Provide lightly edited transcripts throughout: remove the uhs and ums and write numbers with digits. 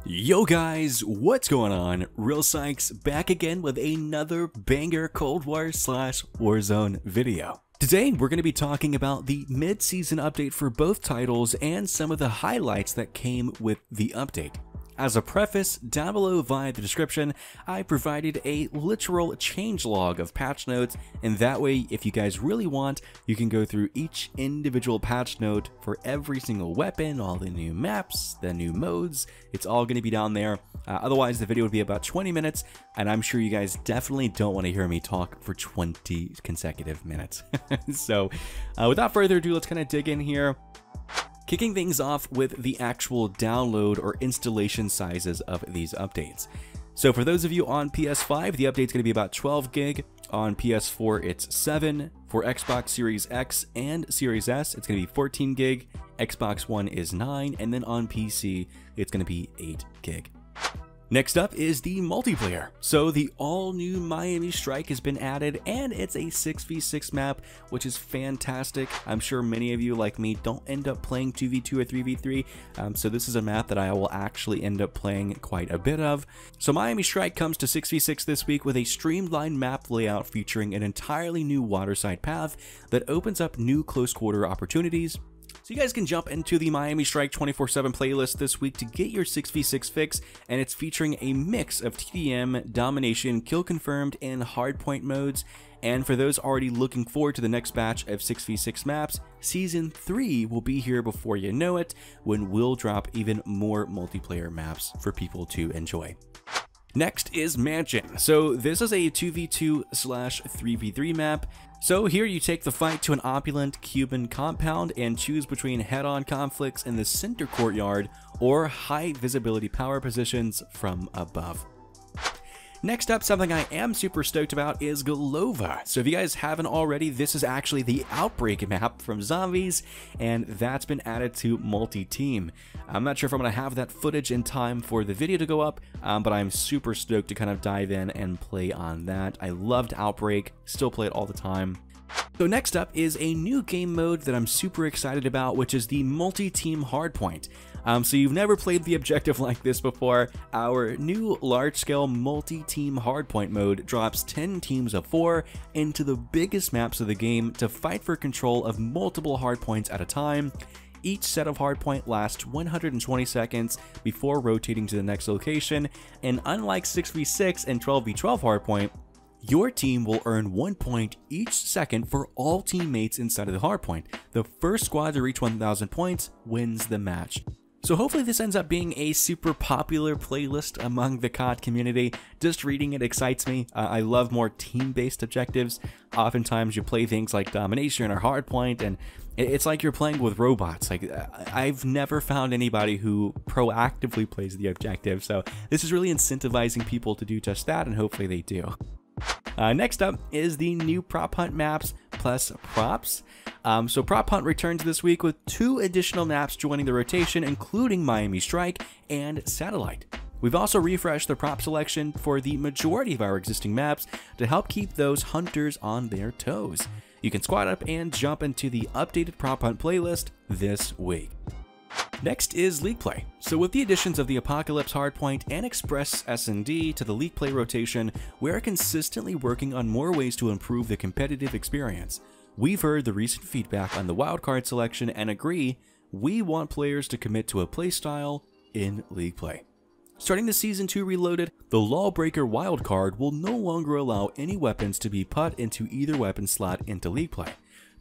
Yo guys, what's going on? RealSykes back again with another banger Cold War Warzone video. Today we're going to be talking about the mid-season update for both titles and some of the highlights that came with the update. As a preface, down below via the description, I provided a literal changelog of patch notes, and that way, if you guys really want, you can go through each individual patch note for every single weapon, all the new maps, the new modes. It's all going to be down there. Otherwise, the video would be about 20 minutes, and I'm sure you guys definitely don't want to hear me talk for 20 consecutive minutes. So, without further ado, let's kind of dig in here. Kicking things off with the actual download or installation sizes of these updates. So for those of you on PS5, the update's going to be about 12 gig. On PS4, it's 7. For Xbox Series X and Series S, it's going to be 14 gig. Xbox One is 9. And then on PC, it's going to be 8 gig. Next up is the multiplayer. So the all-new Miami Strike has been added, and it's a 6v6 map, which is fantastic. I'm sure many of you, like me, don't end up playing 2v2 or 3v3, so this is a map that I will actually end up playing quite a bit of. So Miami Strike comes to 6v6 this week with a streamlined map layout featuring an entirely new waterside path that opens up new close-quarter opportunities. So you guys can jump into the Miami Strike 24/7 playlist this week to get your 6v6 fix, and it's featuring a mix of TDM, domination, kill confirmed, and hardpoint modes. And for those already looking forward to the next batch of 6v6 maps, Season 3 will be here before you know it, when we'll drop even more multiplayer maps for people to enjoy. Next is Mansion. So this is a 2v2/3v3 map. So here you take the fight to an opulent Cuban compound and choose between head-on conflicts in the center courtyard or high visibility power positions from above. Next up, something I am super stoked about is Golova. So if you guys haven't already, this is actually the Outbreak map from Zombies, and that's been added to multi-team. I'm not sure if I'm going to have that footage in time for the video to go up, but I'm super stoked to kind of dive in and play on that. I loved Outbreak, still play it all the time. So next up is a new game mode that I'm super excited about, which is the multi-team hardpoint. So you've never played the objective like this before. Our new large-scale multi-team hardpoint mode drops 10 teams of 4 into the biggest maps of the game to fight for control of multiple hardpoints at a time. Each set of hardpoint lasts 120 seconds before rotating to the next location, and unlike 6v6 and 12v12 hardpoint, your team will earn 1 point each second for all teammates inside of the hardpoint. The first squad to reach 1,000 points wins the match. So hopefully this ends up being a super popular playlist among the COD community. Just reading it excites me. I love more team-based objectives. Oftentimes you play things like domination or hardpoint, and it's like you're playing with robots. Like, I've never found anybody who proactively plays the objective, so this is really incentivizing people to do just that, and hopefully they do. Next up is the new prop hunt maps plus props. So prop hunt returns this week with 2 additional maps joining the rotation, including Miami Strike and Satellite. We've also refreshed the prop selection for the majority of our existing maps to help keep those hunters on their toes. You can squad up and jump into the updated prop hunt playlist this week. Next is League Play. So with the additions of the Apocalypse Hardpoint and Express S&D to the League Play rotation, we're consistently working on more ways to improve the competitive experience. We've heard the recent feedback on the wildcard selection and agree we want players to commit to a playstyle in League Play. Starting the Season 2 Reloaded, the Lawbreaker wildcard will no longer allow any weapons to be put into either weapon slot into League Play.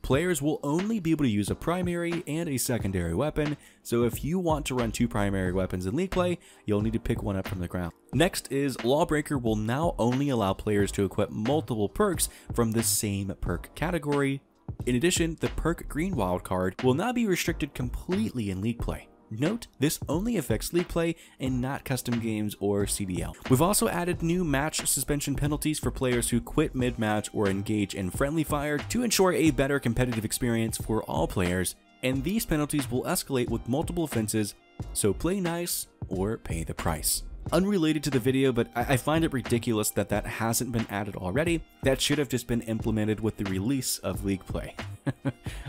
Players will only be able to use a primary and a secondary weapon, so if you want to run 2 primary weapons in League Play, you'll need to pick one up from the ground. Next is Lawbreaker will now only allow players to equip multiple perks from the same perk category. In addition, the perk green wildcard will now be restricted completely in League Play. Note, this only affects League Play and not custom games or CDL. We've also added new match suspension penalties for players who quit mid-match or engage in friendly fire to ensure a better competitive experience for all players, and these penalties will escalate with multiple offenses, so play nice or pay the price. Unrelated to the video, but I find it ridiculous that that hasn't been added already. That should have just been implemented with the release of League Play.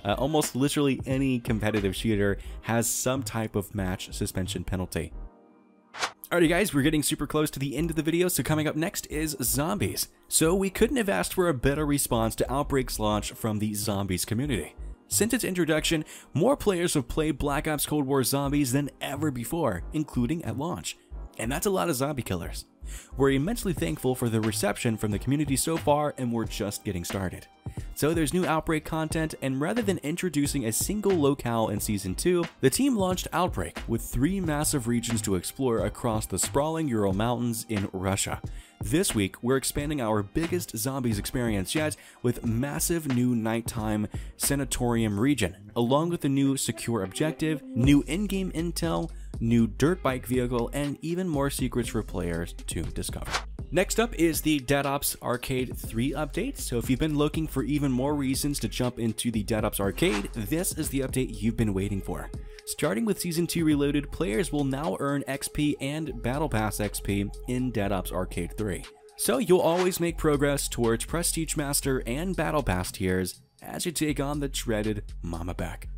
Almost literally any competitive shooter has some type of match suspension penalty. Alrighty guys, we're getting super close to the end of the video, so coming up next is zombies. So we couldn't have asked for a better response to Outbreak's launch from the zombies community. Since its introduction, more players have played Black Ops Cold War Zombies than ever before, including at launch. And that's a lot of zombie killers. We're immensely thankful for the reception from the community so far, and we're just getting started. So there's new Outbreak content, and rather than introducing a single locale in Season 2, the team launched Outbreak with 3 massive regions to explore across the sprawling Ural Mountains in Russia. This week, we're expanding our biggest zombies experience yet with massive new nighttime sanatorium region, along with a new secure objective, new in-game intel, new dirt bike vehicle, and even more secrets for players to discover. Next up is the Dead Ops Arcade 3 update, so if you've been looking for even more reasons to jump into the Dead Ops Arcade, this is the update you've been waiting for. Starting with Season 2 Reloaded, players will now earn XP and Battle Pass XP in Dead Ops Arcade 3. So you'll always make progress towards Prestige Master and Battle Pass tiers as you take on the dreaded Mama Back.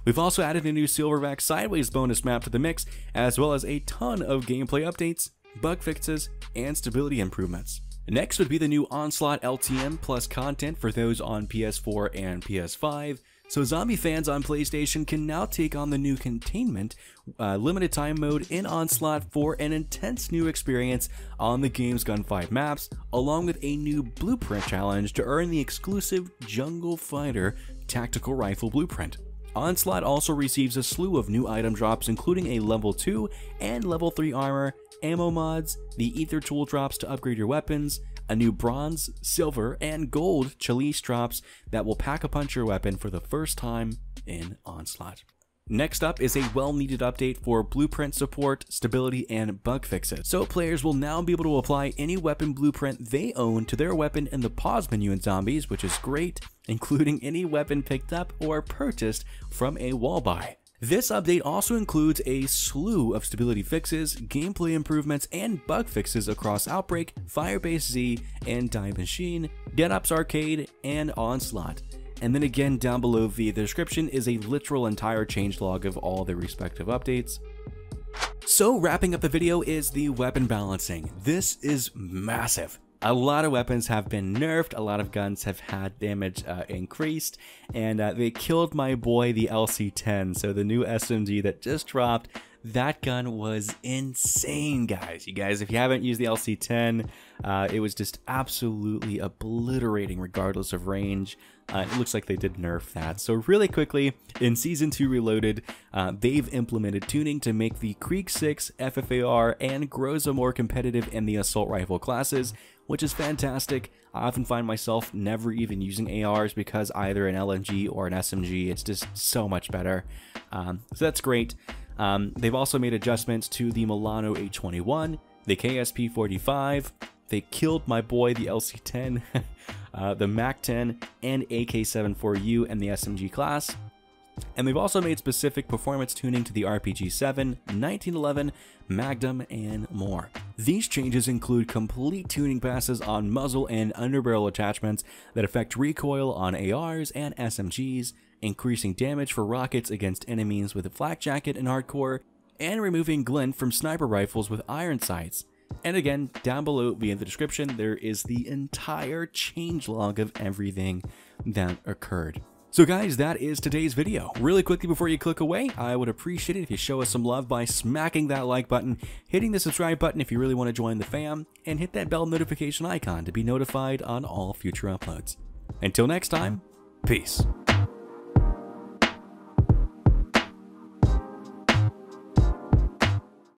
We've also added a new Silverback Sideways bonus map to the mix, as well as a ton of gameplay updates, bug fixes, and stability improvements. Next would be the new Onslaught LTM plus content for those on PS4 and PS5, so zombie fans on PlayStation can now take on the new Containment limited time mode in Onslaught for an intense new experience on the game's Gunfight maps, along with a new Blueprint challenge to earn the exclusive Jungle Fighter tactical rifle blueprint. Onslaught also receives a slew of new item drops, including a level 2 and level 3 armor, ammo mods, the ether tool drops to upgrade your weapons, a new bronze, silver, and gold chalice drops that will pack-a-punch your weapon for the first time in Onslaught. Next up is a well-needed update for blueprint support, stability, and bug fixes. So players will now be able to apply any weapon blueprint they own to their weapon in the pause menu in Zombies, which is great, including any weapon picked up or purchased from a wall buy. This update also includes a slew of stability fixes, gameplay improvements, and bug fixes across Outbreak, Firebase Z, and Die Machine, Dead Ops Arcade, and Onslaught. And then again down below via the description is a literal entire changelog of all the respective updates. So wrapping up the video is the weapon balancing. This is massive. A lot of weapons have been nerfed, a lot of guns have had damage increased, and they killed my boy the LC-10, so the new SMG that just dropped. That gun was insane, guys. You guys, if you haven't used the LC-10, it was just absolutely obliterating regardless of range. It looks like they did nerf that. So really quickly, in Season 2 Reloaded, they've implemented tuning to make the Krieg 6, FFAR, and Groza more competitive in the assault rifle classes, which is fantastic. I often find myself never even using ARs because either an LMG or an SMG, it's just so much better. So that's great. They've also made adjustments to the Milano H21, the KSP-45, they killed my boy the LC-10, the MAC-10, and AK-74U and the SMG class. And they've also made specific performance tuning to the RPG-7, 1911, Magnum, and more. These changes include complete tuning passes on muzzle and underbarrel attachments that affect recoil on ARs and SMGs, increasing damage for rockets against enemies with a flak jacket and hardcore, and removing glint from sniper rifles with iron sights. And again, down below via the description, there is the entire changelog of everything that occurred. So guys, that is today's video. Really quickly before you click away, I would appreciate it if you show us some love by smacking that like button, hitting the subscribe button if you really want to join the fam, and hit that bell notification icon to be notified on all future uploads. Until next time, peace.